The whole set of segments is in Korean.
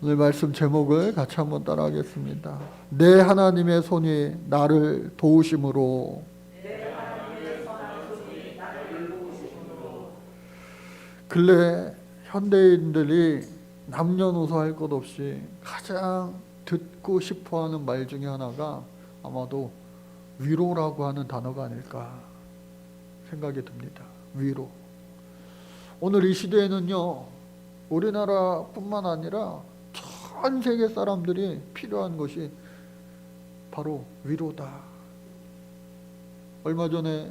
오늘 말씀 제목을 같이 한번 따라하겠습니다. 내 하나님의 손이 나를 도우심으로. 근래 현대인들이 남녀노소 할 것 없이 가장 듣고 싶어하는 말 중에 하나가 아마도 위로라고 하는 단어가 아닐까 생각이 듭니다. 위로. 오늘 이 시대에는요, 우리나라뿐만 아니라 전 세계 사람들이 필요한 것이 바로 위로다. 얼마 전에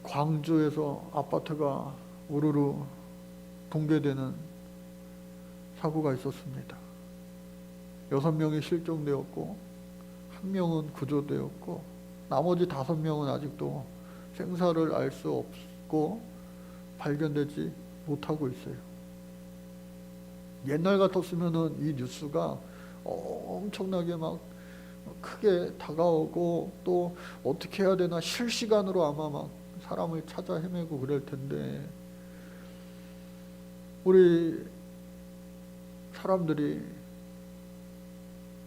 광주에서 아파트가 우르르 붕괴되는 사고가 있었습니다. 6명이 실종되었고 1명은 구조되었고 나머지 5명은 아직도 생사를 알 수 없고 발견되지 못하고 있어요. 옛날 같았으면은 이 뉴스가 엄청나게 막 크게 다가오고 또 어떻게 해야 되나 실시간으로 아마 막 사람을 찾아 헤매고 그럴 텐데, 우리 사람들이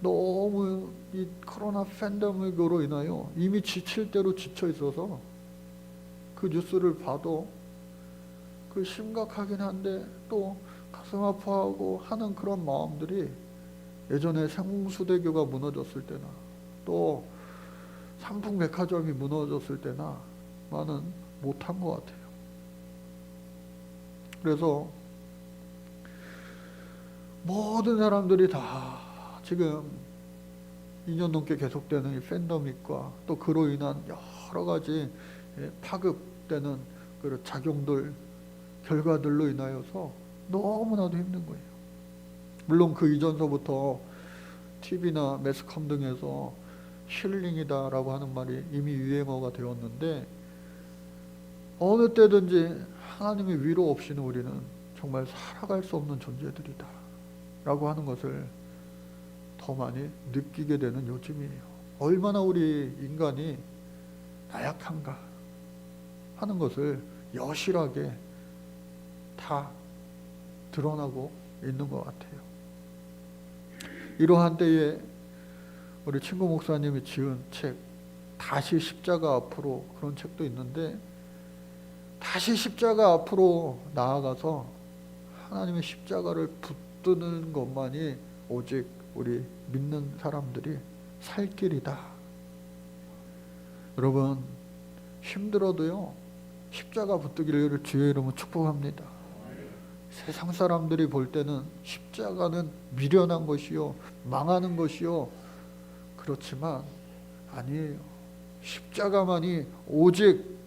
너무 이 코로나 팬데믹으로 인하여 이미 지칠 대로 지쳐 있어서 그 뉴스를 봐도 그 심각하긴 한데 또 가슴 아파하고 하는 그런 마음들이 예전에 성수대교가 무너졌을 때나 또 삼풍백화점이 무너졌을 때나 많은 못한 것 같아요. 그래서 모든 사람들이 다 지금 2년 넘게 계속되는 이 팬데믹과 또 그로 인한 여러 가지 파급되는 그런 작용들, 결과들로 인하여서 너무나도 힘든 거예요. 물론 그 이전서부터 TV나 매스컴 등에서 힐링이다라고 하는 말이 이미 유행어가 되었는데, 어느 때든지 하나님의 위로 없이는 우리는 정말 살아갈 수 없는 존재들이다 라고 하는 것을 더 많이 느끼게 되는 요즘이에요. 얼마나 우리 인간이 나약한가 하는 것을 여실하게 다 드러나고 있는 것 같아요. 이러한 때에 우리 친구 목사님이 지은 책 다시 십자가 앞으로, 그런 책도 있는데, 다시 십자가 앞으로 나아가서 하나님의 십자가를 붙드는 것만이 오직 우리 믿는 사람들이 살 길이다. 여러분, 힘들어도요 십자가 붙들기를 주의 이름으로 축복합니다. 세상 사람들이 볼 때는 십자가는 미련한 것이요 망하는 것이요, 그렇지만 아니에요. 십자가만이 오직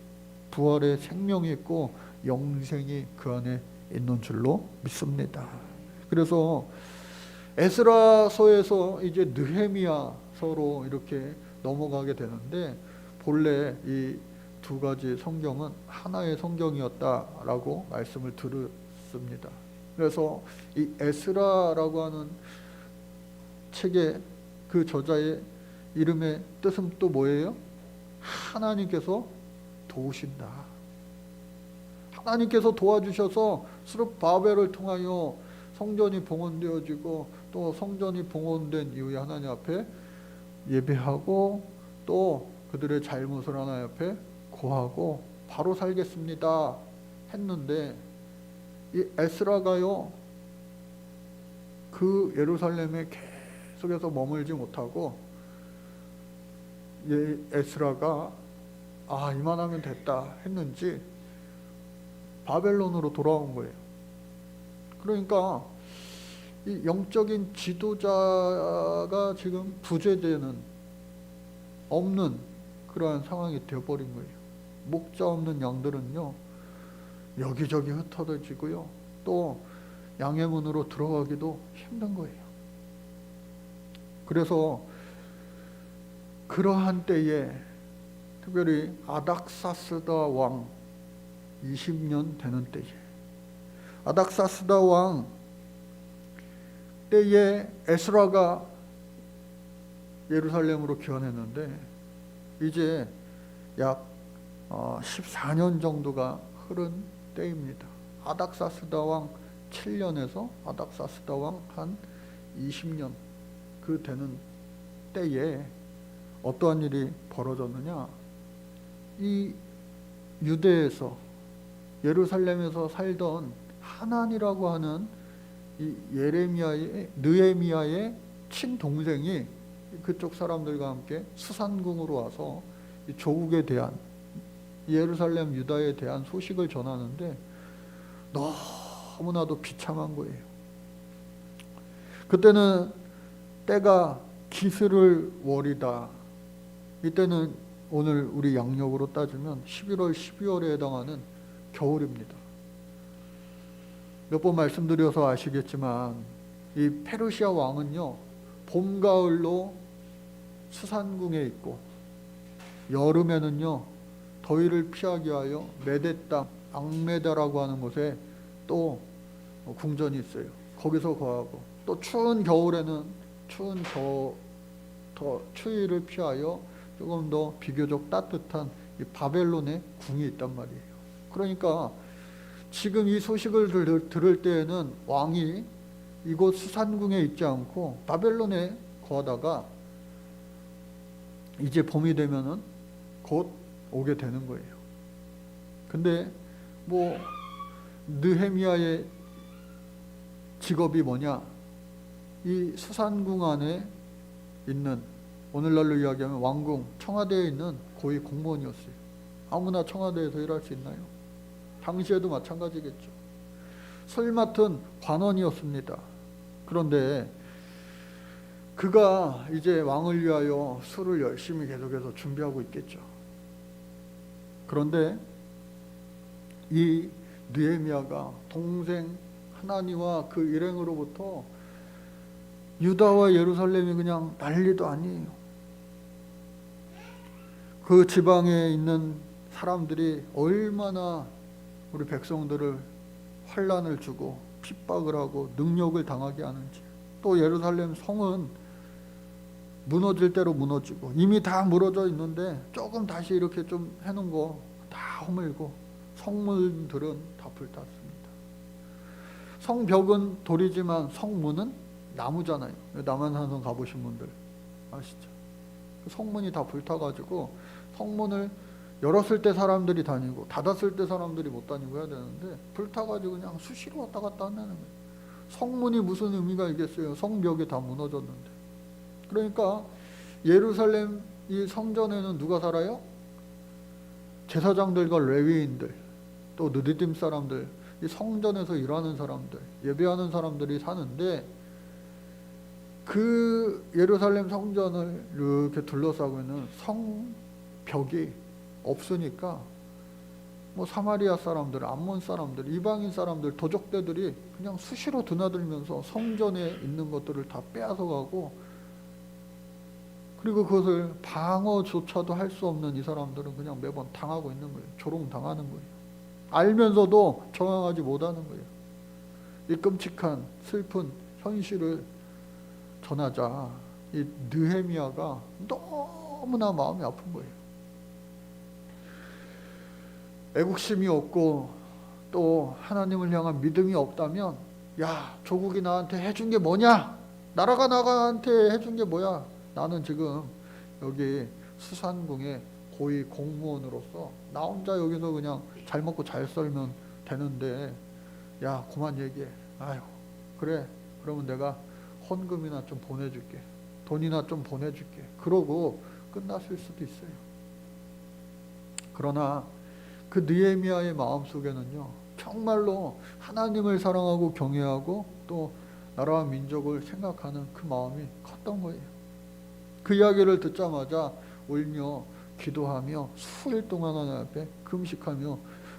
부활의 생명이 있고 영생이 그 안에 있는 줄로 믿습니다. 그래서 에스라서에서 이제 느헤미야서로 이렇게 넘어가게 되는데, 본래 이 두 가지 성경은 하나의 성경이었다라고 말씀을 들었습니다. 그래서 이 에스라라고 하는 책의 그 저자의 이름의 뜻은 또 뭐예요? 하나님께서 도우신다. 하나님께서 도와주셔서 스룹바벨을 통하여 성전이 봉헌되어지고, 또 성전이 봉헌된 이후에 하나님 앞에 예배하고 또 그들의 잘못을 하나님 앞에 고하고 바로 살겠습니다 했는데, 이 에스라가요 그 예루살렘에 계속해서 머물지 못하고, 에스라가 이만하면 됐다 했는지 바벨론으로 돌아온 거예요. 그러니까 이 영적인 지도자가 지금 부재되는, 없는 그러한 상황이 되어버린 거예요. 목자 없는 양들은요 여기저기 흩어지고요, 또 양의 문으로 들어가기도 힘든 거예요. 그래서 그러한 때에 특별히 아닥사스다 왕 20년 되는 때에, 아닥사스다 왕 때에 에스라가 예루살렘으로 귀환했는데, 이제 약 14년 정도가 흐른 때입니다. 아닥사스다 왕 7년에서 아닥사스다 왕 한 20년 그 되는 때에 어떠한 일이 벌어졌느냐? 이 유대에서 예루살렘에서 살던 하난이라고 하는 이 느헤미야의 친동생이 그쪽 사람들과 함께 수산궁으로 와서 이 조국에 대한 예루살렘 유다에 대한 소식을 전하는데 너무나도 비참한 거예요. 그때는 때가 기스를 월이다. 이때는 오늘 우리 양력으로 따지면 11월, 12월에 해당하는 겨울입니다. 몇 번 말씀드려서 아시겠지만 이 페르시아 왕은요, 봄, 가을로 수산궁에 있고 여름에는요, 더위를 피하기 위하여 메대 땅, 앙메다라고 하는 곳에 또 궁전이 있어요. 거기서 거하고 또 추운 겨울에는 더 추위를 피하여 조금 더 비교적 따뜻한 이 바벨론의 궁이 있단 말이에요. 그러니까 지금 이 소식을 들을 때에는 왕이 이곳 수산궁에 있지 않고 바벨론에 거하다가 이제 봄이 되면은 곧 오게 되는 거예요. 근데 뭐 느헤미야의 직업이 뭐냐? 이 수산궁 안에 있는, 오늘날로 이야기하면 왕궁, 청와대에 있는 고위 공무원이었어요. 아무나 청와대에서 일할 수 있나요? 당시에도 마찬가지겠죠. 술 맡은 관원이었습니다. 그런데 그가 이제 왕을 위하여 술을 열심히 계속해서 준비하고 있겠죠. 그런데 이 느헤미야가 동생 하나니와 그 일행으로부터 유다와 예루살렘이 그냥 난리도 아니에요. 그 지방에 있는 사람들이 얼마나 우리 백성들을 환난을 주고 핍박을 하고 능욕을 당하게 하는지, 또 예루살렘 성은 무너질 대로 무너지고 이미 다 무너져 있는데 조금 다시 이렇게 좀 해놓은 거 다 허물고 성문들은 다 불탔습니다. 성벽은 돌이지만 성문은 나무잖아요. 남한산성 가보신 분들 아시죠? 성문이 다 불타가지고 성문을 열었을 때 사람들이 다니고 닫았을 때 사람들이 못 다니고 해야 되는데 불타가지고 그냥 수시로 왔다 갔다 한다는 거예요. 성문이 무슨 의미가 있겠어요? 성벽이 다 무너졌는데. 그러니까 예루살렘 이 성전에는 누가 살아요? 제사장들과 레위인들, 또 느디딤 사람들, 이 성전에서 일하는 사람들, 예배하는 사람들이 사는데, 그 예루살렘 성전을 이렇게 둘러싸고 있는 성벽이 없으니까 뭐 사마리아 사람들, 암몬 사람들, 이방인 사람들, 도적대들이 그냥 수시로 드나들면서 성전에 있는 것들을 다 빼앗아가고, 그리고 그것을 방어조차도 할 수 없는 이 사람들은 그냥 매번 당하고 있는 거예요. 조롱당하는 거예요. 알면서도 저항하지 못하는 거예요. 이 끔찍한 슬픈 현실을 전하자 이 느헤미야가 너무나 마음이 아픈 거예요. 애국심이 없고 또 하나님을 향한 믿음이 없다면, 야, 조국이 나한테 해준 게 뭐냐? 나라가 나한테 해준 게 뭐야? 나는 지금 여기 수산궁의 고위 공무원으로서 나 혼자 여기서 그냥 잘 먹고 잘 살면 되는데, 야, 그만 얘기해. 아유, 그래, 그러면 내가 헌금이나 좀 보내줄게, 돈이나 좀 보내줄게, 그러고 끝났을 수도 있어요. 그러나 그 느헤미야의 마음속에는요, 정말로 하나님을 사랑하고 경외하고 또 나라와 민족을 생각하는 그 마음이 컸던 거예요. 그 이야기를 듣자마자 울며 기도하며 수일 동안 하나님 앞에 금식하며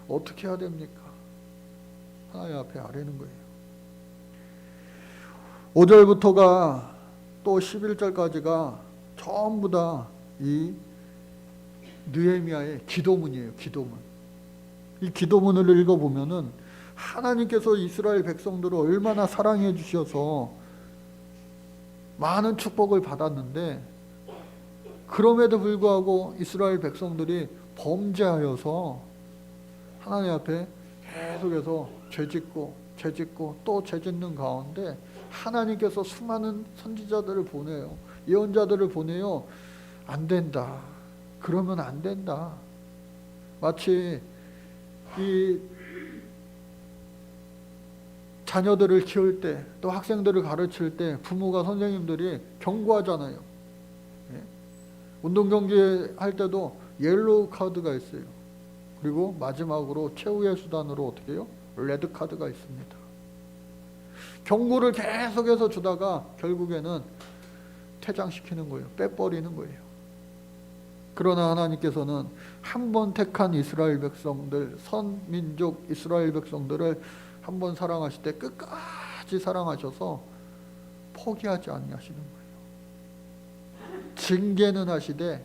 어떻게 해야 됩니까? 하나님 앞에 아뢰는 거예요. 5절부터가 또 11절까지가 전부 다 이 느헤미야의 기도문이에요. 기도문. 이 기도문을 읽어보면은 하나님께서 이스라엘 백성들을 얼마나 사랑해 주셔서 많은 축복을 받았는데, 그럼에도 불구하고 이스라엘 백성들이 범죄하여서 하나님 앞에 계속해서 죄짓고 죄짓고 또 죄짓는 가운데 하나님께서 수많은 선지자들을 보내요. 예언자들을 보내요. 안 된다. 그러면 안 된다. 마치 이 자녀들을 키울 때, 또 학생들을 가르칠 때 부모가, 선생님들이 경고하잖아요. 예? 운동 경기 할 때도 옐로우 카드가 있어요. 그리고 마지막으로 최후의 수단으로 어떻게 해요? 레드 카드가 있습니다. 경고를 계속해서 주다가 결국에는 퇴장시키는 거예요. 빼버리는 거예요. 그러나 하나님께서는 한 번 택한 이스라엘 백성들, 선민족 이스라엘 백성들을 한 번 사랑하실 때 끝까지 사랑하셔서 포기하지 아니하시는 거예요. 징계는 하시되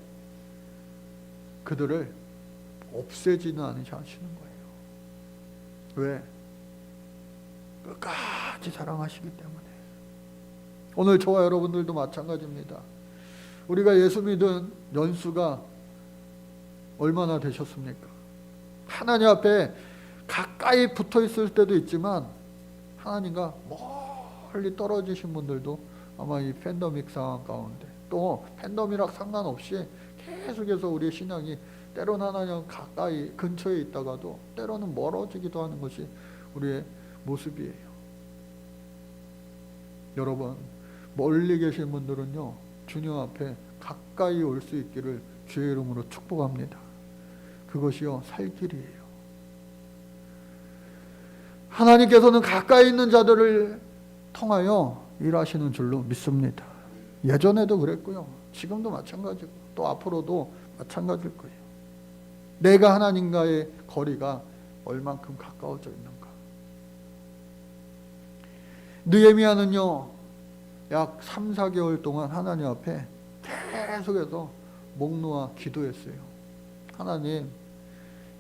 그들을 없애지는 않으시는 거예요. 왜? 끝까지 사랑하시기 때문에. 오늘 저와 여러분들도 마찬가지입니다. 우리가 예수 믿은 연수가 얼마나 되셨습니까? 하나님 앞에 가까이 붙어 있을 때도 있지만 하나님과 멀리 떨어지신 분들도 아마 이 팬데믹 상황 가운데, 또 팬데믹이랑 상관없이 계속해서 우리의 신앙이 때로는 하나님 가까이 근처에 있다가도 때로는 멀어지기도 하는 것이 우리의 모습이에요. 여러분, 멀리 계신 분들은요, 주님 앞에 가까이 올 수 있기를 주의 이름으로 축복합니다. 그것이요, 살 길이에요. 하나님께서는 가까이 있는 자들을 통하여 일하시는 줄로 믿습니다. 예전에도 그랬고요, 지금도 마찬가지고 또 앞으로도 마찬가지일 거예요. 내가 하나님과의 거리가 얼만큼 가까워져 있는가. 느헤미야는요, 약 3, 4개월 동안 하나님 앞에 계속해서 목 놓아 기도했어요. 하나님,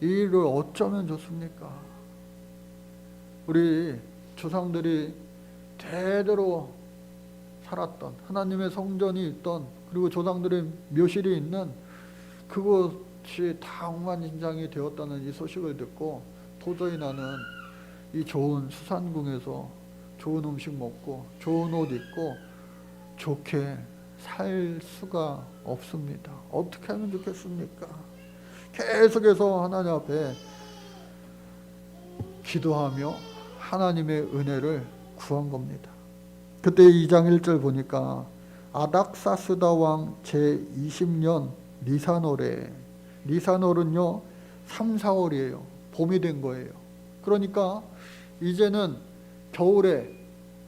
이 일을 어쩌면 좋습니까? 우리 조상들이 대대로 살았던 하나님의 성전이 있던, 그리고 조상들의 묘실이 있는 그곳이 다 엉망진창이 되었다는 이 소식을 듣고 도저히 나는 이 좋은 수산궁에서 좋은 음식 먹고 좋은 옷 입고 좋게 살 수가 없습니다. 어떻게 하면 좋겠습니까? 계속해서 하나님 앞에 기도하며 하나님의 은혜를 구한 겁니다. 그때 2장 1절 보니까 아닥사스다 왕 제20년 니산월에, 니산월은요 3, 4월이에요. 봄이 된 거예요. 그러니까 이제는 겨울에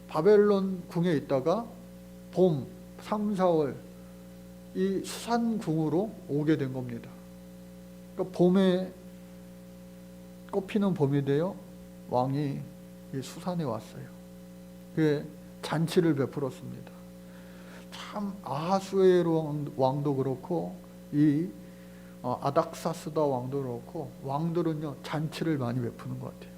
바벨론 궁에 있다가 봄 3, 4월 이 수산궁으로 오게 된 겁니다. 그러니까 봄에 꽃피는 봄이 되어 왕이 이 수산에 왔어요. 그게 잔치를 베풀었습니다. 참 아하수에로 왕도 그렇고 이 아닥사스다 왕도 그렇고 왕들은요 잔치를 많이 베푸는 것 같아요.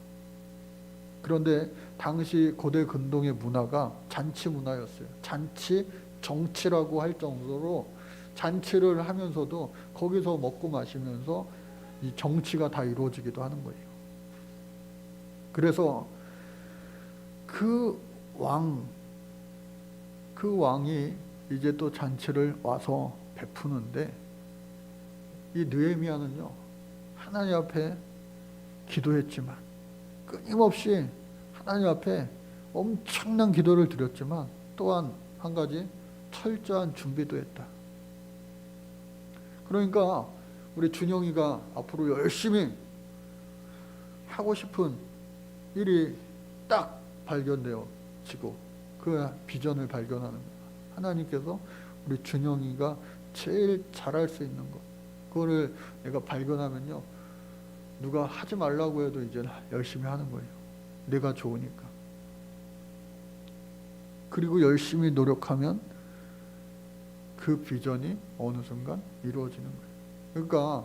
그런데 당시 고대 근동의 문화가 잔치 문화였어요. 잔치 정치라고 할 정도로 잔치를 하면서도 거기서 먹고 마시면서 이 정치가 다 이루어지기도 하는 거예요. 그래서 그 왕이 이제 또 잔치를 와서 베푸는데, 이 느헤미야는요 하나님 앞에 기도했지만, 끊임없이 하나님 앞에 엄청난 기도를 드렸지만, 또한 한 가지 철저한 준비도 했다. 그러니까 우리 준영이가 앞으로 열심히 하고 싶은 일이 딱 발견되어지고 그 비전을 발견하는 거예요. 하나님께서 우리 준영이가 제일 잘할 수 있는 것, 그거를 내가 발견하면요 누가 하지 말라고 해도 이제 열심히 하는 거예요. 내가 좋으니까. 그리고 열심히 노력하면 그 비전이 어느 순간 이루어지는 거예요. 그러니까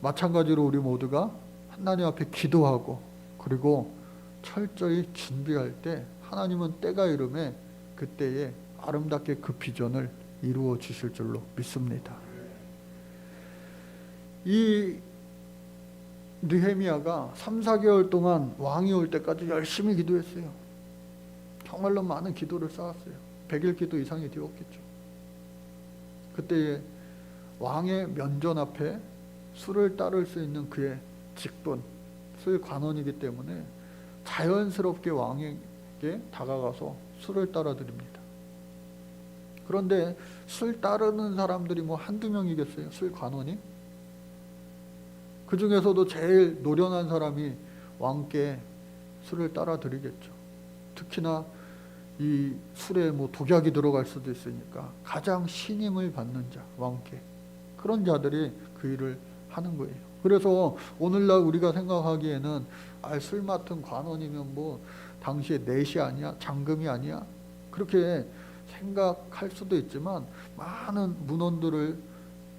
마찬가지로 우리 모두가 하나님 앞에 기도하고 그리고 철저히 준비할 때 하나님은 때가 이름에 그때에 아름답게 그 비전을 이루어 주실 줄로 믿습니다. 이 느헤미야가 3, 4개월 동안 왕이 올 때까지 열심히 기도했어요. 정말로 많은 기도를 쌓았어요. 100일 기도 이상이 되었겠죠. 그때 왕의 면전 앞에 수를 따를 수 있는 그의 직분, 술 관원이기 때문에 자연스럽게 왕에게 다가가서 술을 따라 드립니다. 그런데 술 따르는 사람들이 뭐 한두 명이겠어요? 술 관원이? 그 중에서도 제일 노련한 사람이 왕께 술을 따라 드리겠죠. 특히나 이 술에 뭐 독약이 들어갈 수도 있으니까 가장 신임을 받는 자, 왕께. 그런 자들이 그 일을 하는 거예요. 그래서 오늘날 우리가 생각하기에는 술 맡은 관원이면 뭐 당시에 넷이 아니야? 장금이 아니야? 그렇게 생각할 수도 있지만 많은 문헌들을,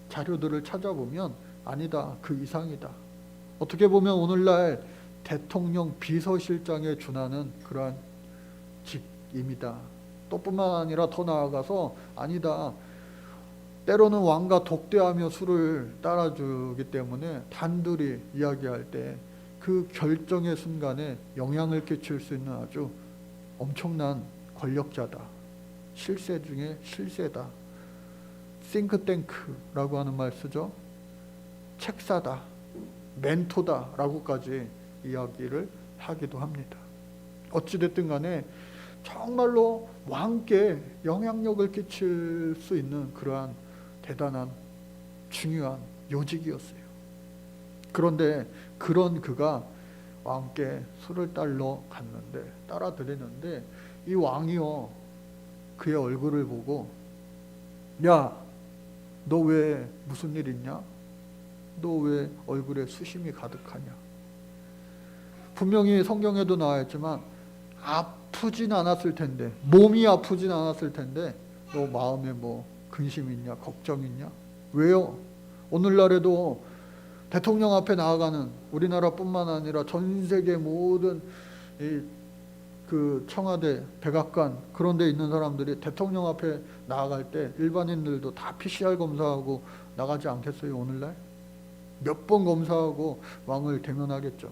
자료들을 찾아보면 아니다, 그 이상이다. 어떻게 보면 오늘날 대통령 비서실장에 준하는 그러한 직임이다. 또 뿐만 아니라 더 나아가서 아니다, 때로는 왕과 독대하며 술을 따라주기 때문에 단둘이 이야기할 때 그 결정의 순간에 영향을 끼칠 수 있는 아주 엄청난 권력자다. 실세 중에 실세다. 싱크탱크라고 하는 말 쓰죠. 책사다, 멘토다 라고까지 이야기를 하기도 합니다. 어찌됐든 간에 정말로 왕께 영향력을 끼칠 수 있는 그러한 대단한 중요한 요직이었어요. 그런데 그런 그가 왕께 술을 따라 드리는데 이 왕이요, 그의 얼굴을 보고 야, 너 왜 무슨 일 있냐? 너 왜 얼굴에 수심이 가득하냐? 분명히 성경에도 나와 있지만 아프진 않았을 텐데, 몸이 아프진 않았을 텐데 너 마음에 뭐 근심 있냐? 걱정 있냐? 왜요? 오늘날에도 대통령 앞에 나아가는, 우리나라뿐만 아니라 전 세계 모든 그 청와대, 백악관 그런 데 있는 사람들이 대통령 앞에 나아갈 때 일반인들도 다 PCR 검사하고 나가지 않겠어요? 오늘날 몇 번 검사하고 왕을 대면하겠죠.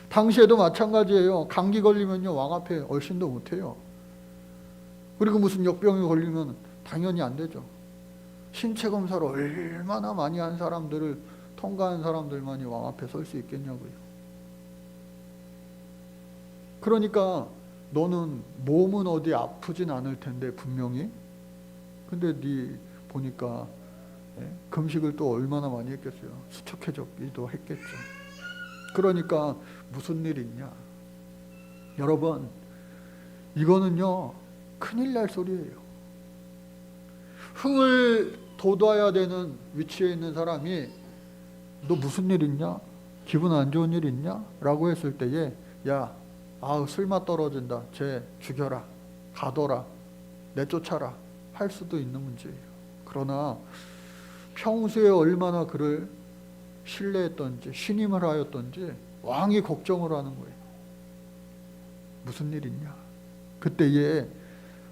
당시에도 마찬가지예요. 감기 걸리면요, 왕 앞에 얼씬도 못해요. 그리고 무슨 역병이 걸리면 당연히 안 되죠. 신체 검사를 얼마나 많이 한 사람들을, 통과한 사람들만이 왕 앞에 설 수 있겠냐고요. 그러니까 너는 몸은 어디 아프진 않을 텐데 분명히, 근데 네 보니까 금식을 또 얼마나 많이 했겠어요. 수척해졌기도 했겠죠. 그러니까 무슨 일 있냐? 여러분, 이거는요 큰일 날 소리예요. 흥을 돋아야 되는 위치에 있는 사람이 너 무슨 일 있냐? 기분 안 좋은 일 있냐? 라고 했을 때에 야, 술맛 떨어진다, 쟤 죽여라, 가둬라, 내쫓아라 할 수도 있는 문제예요. 그러나 평소에 얼마나 그를 신뢰했던지 신임을 하였던지 왕이 걱정을 하는 거예요. 무슨 일 있냐? 그때에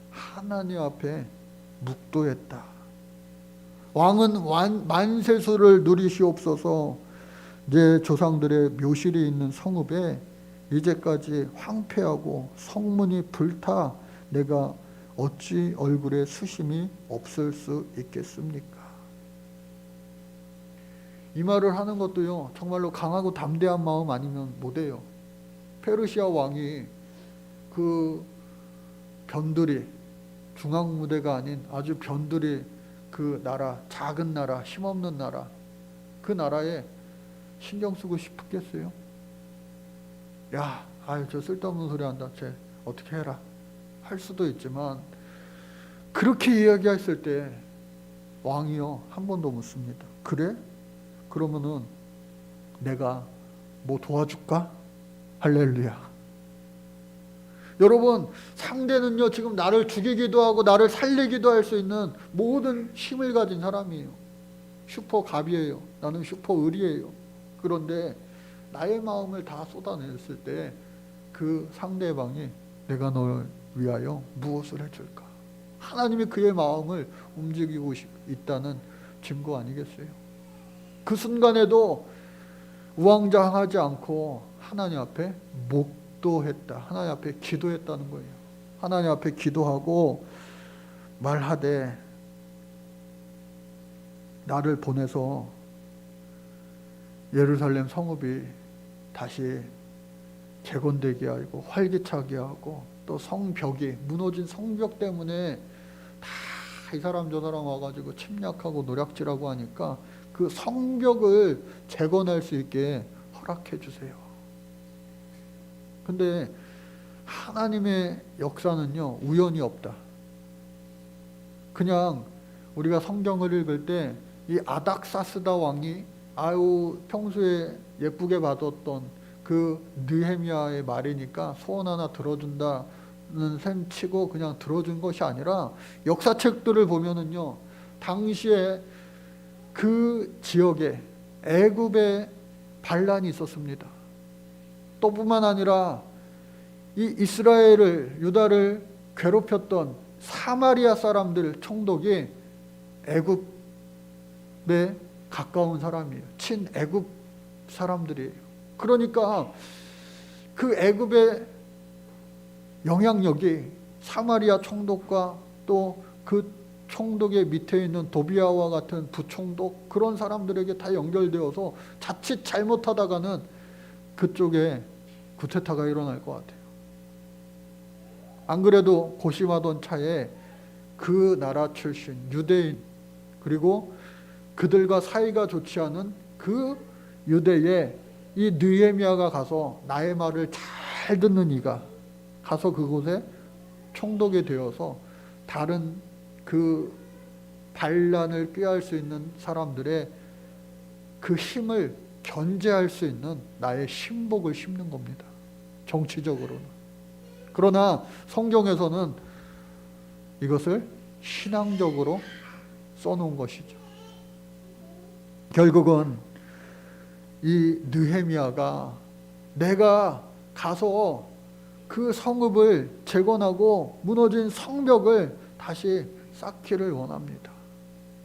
하나님 앞에 묵도했다. 왕은 만세수를 누리시옵소서. 내 조상들의 묘실이 있는 성읍에 이제까지 황폐하고 성문이 불타 내가 어찌 얼굴에 수심이 없을 수 있겠습니까? 이 말을 하는 것도요 정말로 강하고 담대한 마음 아니면 못해요. 페르시아 왕이 그 변두리, 중앙무대가 아닌 아주 변두리, 그 나라, 작은 나라, 힘없는 나라, 그 나라에 신경 쓰고 싶겠어요? 야, 저 쓸데없는 소리 한다, 쟤 어떻게 해라 할 수도 있지만, 그렇게 이야기했을 때 왕이요 한 번도 묻습니다. 그래? 그러면은 내가 뭐 도와줄까? 할렐루야. 여러분, 상대는요 지금 나를 죽이기도 하고 나를 살리기도 할 수 있는 모든 힘을 가진 사람이에요. 슈퍼 갑이에요. 나는 슈퍼 을이에요. 그런데 나의 마음을 다 쏟아냈을 때 그 상대방이 내가 널 위하여 무엇을 해줄까? 하나님이 그의 마음을 움직이고 있다는 증거 아니겠어요? 그 순간에도 우왕좌왕하지 않고 하나님 앞에 묵도했다. 하나님 앞에 기도했다는 거예요. 하나님 앞에 기도하고 말하되 나를 보내서 예루살렘 성읍이 다시 재건되게 하고 활기차게 하고 또 성벽이 무너진 성벽 때문에 다 이 사람 저 사람 와가지고 침략하고 노략질하고 하니까 그 성벽을 재건할 수 있게 허락해 주세요. 근데 하나님의 역사는요 우연이 없다. 그냥 우리가 성경을 읽을 때 이 아닥사스다 왕이 아유 평소에 예쁘게 받았던 그 느헤미야의 말이니까 소원 하나 들어준다는 셈 치고 그냥 들어준 것이 아니라 역사책들을 보면은요 당시에 그 지역에 애굽에 반란이 있었습니다. 또 뿐만 아니라 이 이스라엘을 유다를 괴롭혔던 사마리아 사람들 총독이 애굽에 가까운 사람이에요. 친애굽 사람들이에요. 그러니까 그 애굽의 영향력이 사마리아 총독과 또 그 총독의 밑에 있는 도비아와 같은 부총독 그런 사람들에게 다 연결되어서 자칫 잘못하다가는 그쪽에 구테타가 일어날 것 같아요. 안 그래도 고심하던 차에 그 나라 출신 유대인 그리고 그들과 사이가 좋지 않은 그 유대에 이 느헤미야가 가서 나의 말을 잘 듣는 이가 가서 그곳에 총독이 되어서 다른 그 반란을 꾀할 수 있는 사람들의 그 힘을 견제할 수 있는 나의 신복을 심는 겁니다. 정치적으로는. 그러나 성경에서는 이것을 신앙적으로 써놓은 것이죠. 결국은 이 느헤미야가 내가 가서 그 성읍을 재건하고 무너진 성벽을 다시 쌓기를 원합니다.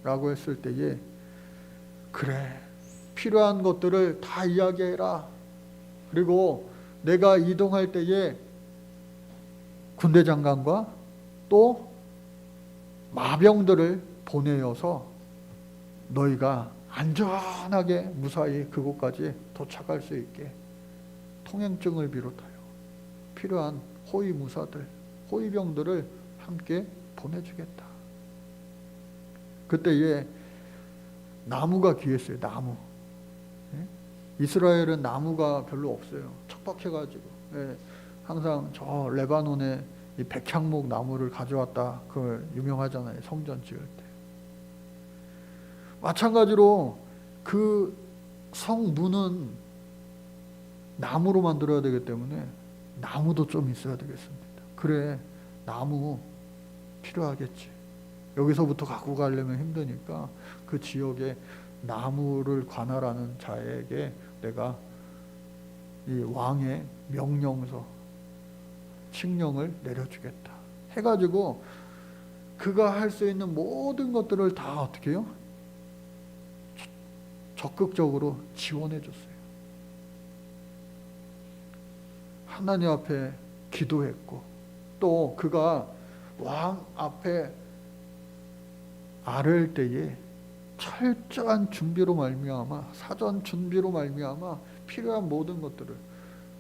라고 했을 때에 그래 필요한 것들을 다 이야기해라. 그리고 내가 이동할 때에 군대 장관과 또 마병들을 보내어서 너희가 안전하게 무사히 그곳까지 도착할 수 있게 통행증을 비롯하여 필요한 호위무사들, 호위병들을 함께 보내주겠다. 그때에 나무가 귀했어요. 나무. 이스라엘은 나무가 별로 없어요. 척박해가지고. 항상 저 레바논에 이 백향목 나무를 가져왔다. 그걸 유명하잖아요. 성전 지을 때. 마찬가지로 그 성문은 나무로 만들어야 되기 때문에 나무도 좀 있어야 되겠습니다. 그래 나무 필요하겠지. 여기서부터 갖고 가려면 힘드니까 그 지역에 나무를 관할하는 자에게 내가 이 왕의 명령서 칙령을 내려주겠다 해가지고 그가 할 수 있는 모든 것들을 다 어떻게 해요? 적극적으로 지원해 줬어요. 하나님 앞에 기도했고 또 그가 왕 앞에 아랠 때에 철저한 준비로 말미암아 사전 준비로 말미암아 필요한 모든 것들을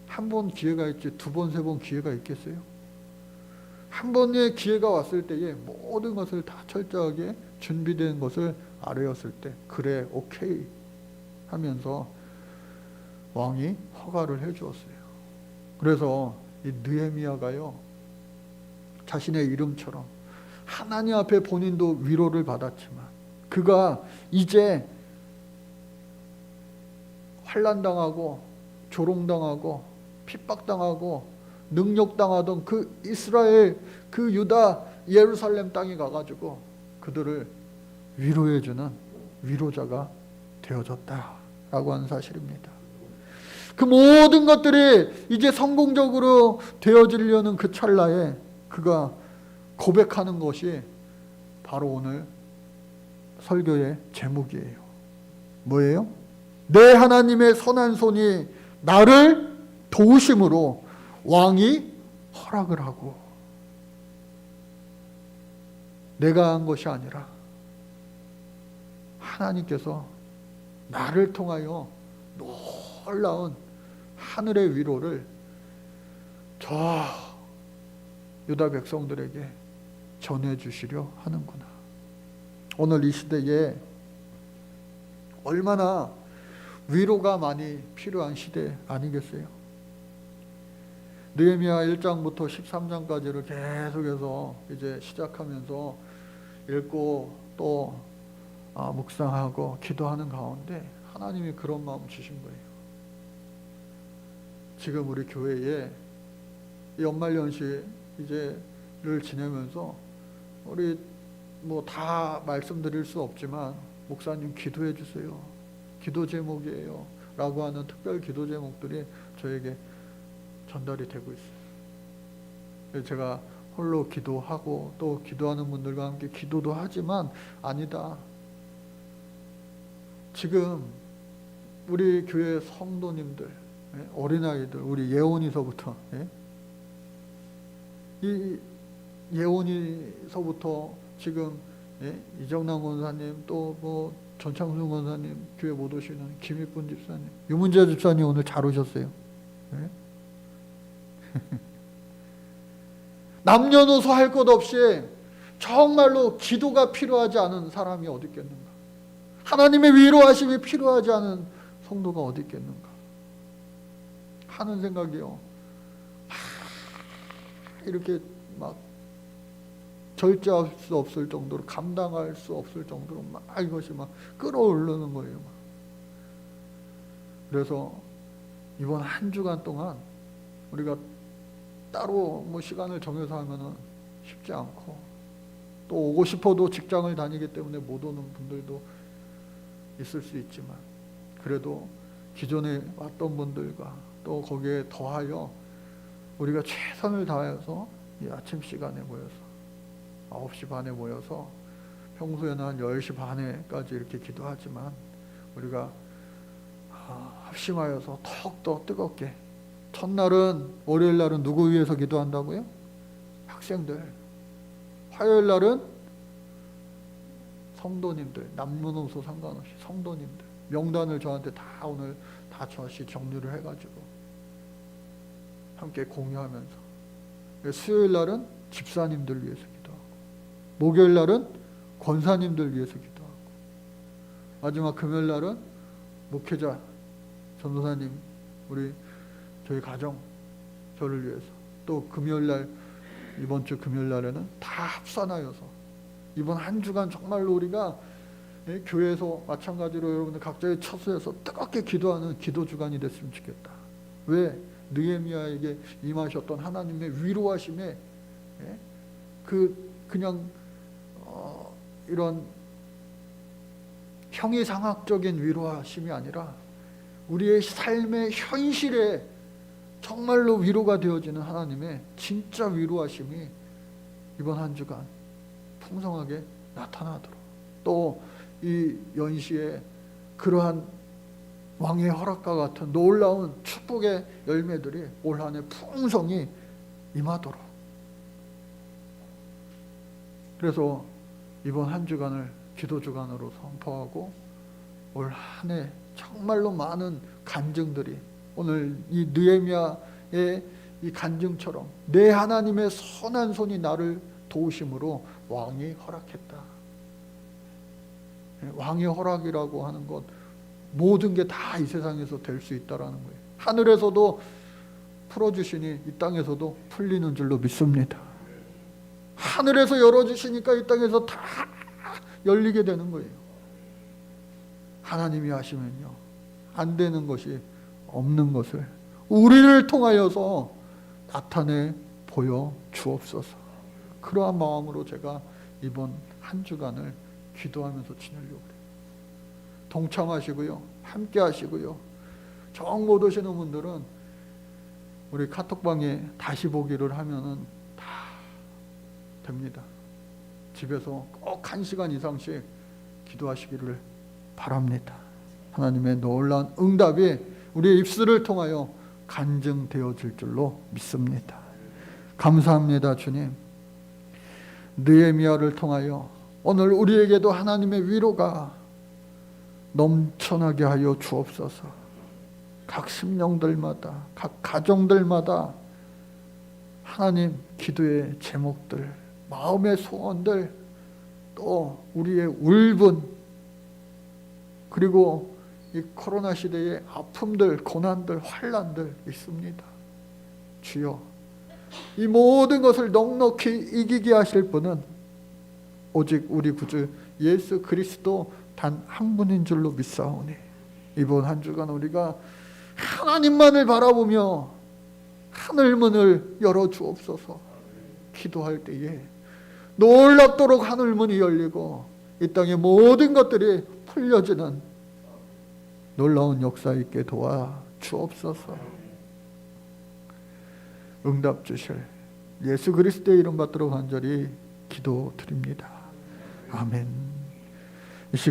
한 번 기회가 있지 두 번, 세 번 기회가 있겠어요? 한 번의 기회가 왔을 때에 모든 것을 다 철저하게 준비된 것을 아뢰었을 때 그래 오케이 하면서 왕이 허가를 해 주었어요. 그래서 이 느헤미야가요 자신의 이름처럼 하나님 앞에 본인도 위로를 받았지만 그가 이제 환난당하고 조롱당하고 핍박당하고 능욕당하던 그 이스라엘 그 유다 예루살렘 땅에 가가지고 그들을 위로해주는 위로자가 되어졌다라고 하는 사실입니다. 그 모든 것들이 이제 성공적으로 되어지려는 그 찰나에 그가 고백하는 것이 바로 오늘 설교의 제목이에요. 뭐예요? 내 하나님의 선한 손이 나를 도우심으로 왕이 허락을 하고, 내가 한 것이 아니라 하나님께서 나를 통하여 놀라운 하늘의 위로를 저 유다 백성들에게 전해주시려 하는구나. 오늘 이 시대에 얼마나 위로가 많이 필요한 시대 아니겠어요? 느헤미야 1장부터 13장까지를 계속해서 이제 시작하면서 읽고 또 묵상하고 기도하는 가운데 하나님이 그런 마음 주신 거예요. 지금 우리 교회에 연말연시 이제를 지내면서 우리 뭐 다 말씀드릴 수 없지만 목사님 기도해 주세요. 기도 제목이에요. 라고 하는 특별 기도 제목들이 저에게 전달이 되고 있어요. 제가 홀로 기도하고 또 기도하는 분들과 함께 기도도 하지만 아니다. 지금 우리 교회 성도님들, 어린아이들, 우리 예원이서부터, 이 예원이서부터 지금 이정남 권사님, 또 뭐 전창순 권사님, 교회 못 오시는 김익분 집사님, 유문재 집사님 오늘 잘 오셨어요. 남녀노소 할 것 없이 정말로 기도가 필요하지 않은 사람이 어디 있겠는가? 하나님의 위로하심이 필요하지 않은 성도가 어디 있겠는가 하는 생각이요. 이렇게 막 절제할 수 없을 정도로, 감당할 수 없을 정도로 막 이것이 막 끌어오르는 거예요. 그래서 이번 한 주간 동안 우리가 따로 뭐 시간을 정해서 하면은 쉽지 않고, 또 오고 싶어도 직장을 다니기 때문에 못 오는 분들도 있을 수 있지만, 그래도 기존에 왔던 분들과 또 거기에 더하여 우리가 최선을 다해서 이 아침 시간에 모여서 9시 반에 모여서, 평소에는 한 10시 반에까지 이렇게 기도하지만 우리가 합심하여서 더욱더 뜨겁게, 첫날은 월요일 날은 누구 위해서 기도한다고요? 학생들. 화요일 날은 성도님들, 남녀노소 상관없이 성도님들 명단을 저한테 다 오늘 다 저시 정리를 해가지고 함께 공유하면서, 수요일 날은 집사님들 위해서 기도하고, 목요일 날은 권사님들 위해서 기도하고, 마지막 금요일 날은 목회자 전도사님, 우리 저희 가정, 저를 위해서, 또 금요일 날, 이번 주 금요일 날에는 다 합산하여서 이번 한 주간 정말로 우리가 교회에서 마찬가지로 여러분들 각자의 처소에서 뜨겁게 기도하는 기도 주간이 됐으면 좋겠다. 왜? 느헤미야에게 임하셨던 하나님의 위로하심에 그냥 이런 형이상학적인 위로하심이 아니라 우리의 삶의 현실에 정말로 위로가 되어지는 하나님의 진짜 위로하심이 이번 한 주간 풍성하게 나타나도록, 또 이 연시에 그러한 왕의 허락과 같은 놀라운 축복의 열매들이 올 한 해 풍성히 임하도록, 그래서 이번 한 주간을 기도 주간으로 선포하고 올 한 해 정말로 많은 간증들이, 오늘 이 느헤미야의 이 간증처럼 내 하나님의 선한 손이 나를 도우심으로 왕이 허락했다. 왕의 허락이라고 하는 것, 모든 게 다 이 세상에서 될 수 있다라는 거예요. 하늘에서도 풀어주시니 이 땅에서도 풀리는 줄로 믿습니다. 하늘에서 열어주시니까 이 땅에서 다 열리게 되는 거예요. 하나님이 하시면요, 안 되는 것이 없는 것을 우리를 통하여서 나타내 보여 주옵소서. 그러한 마음으로 제가 이번 한 주간을 기도하면서 지내려고 그래요. 동참하시고요, 함께 하시고요. 정 못 오시는 분들은 우리 카톡방에 다시 보기를 하면은 다 됩니다. 집에서 꼭 1시간 이상씩 기도하시기를 바랍니다. 하나님의 놀라운 응답이 우리의 입술을 통하여 간증되어질 줄로 믿습니다. 감사합니다, 주님. 느헤미야를 통하여 오늘 우리에게도 하나님의 위로가 넘쳐나게 하여 주옵소서. 각 심령들마다, 각 가정들마다 하나님 기도의 제목들, 마음의 소원들, 또 우리의 울분, 그리고 이 코로나 시대의 아픔들, 고난들, 환난들 있습니다. 주여, 이 모든 것을 넉넉히 이기게 하실 분은 오직 우리 구주 예수 그리스도 단 한 분인 줄로 믿사오니 이번 한 주간 우리가 하나님만을 바라보며 하늘문을 열어주옵소서. 기도할 때에 놀랍도록 하늘문이 열리고 이 땅의 모든 것들이 풀려지는 놀라운 역사 있게 도와주옵소서. 응답 주실 예수 그리스도의 이름 받들어 간절히 기도드립니다. 아멘. 이 시간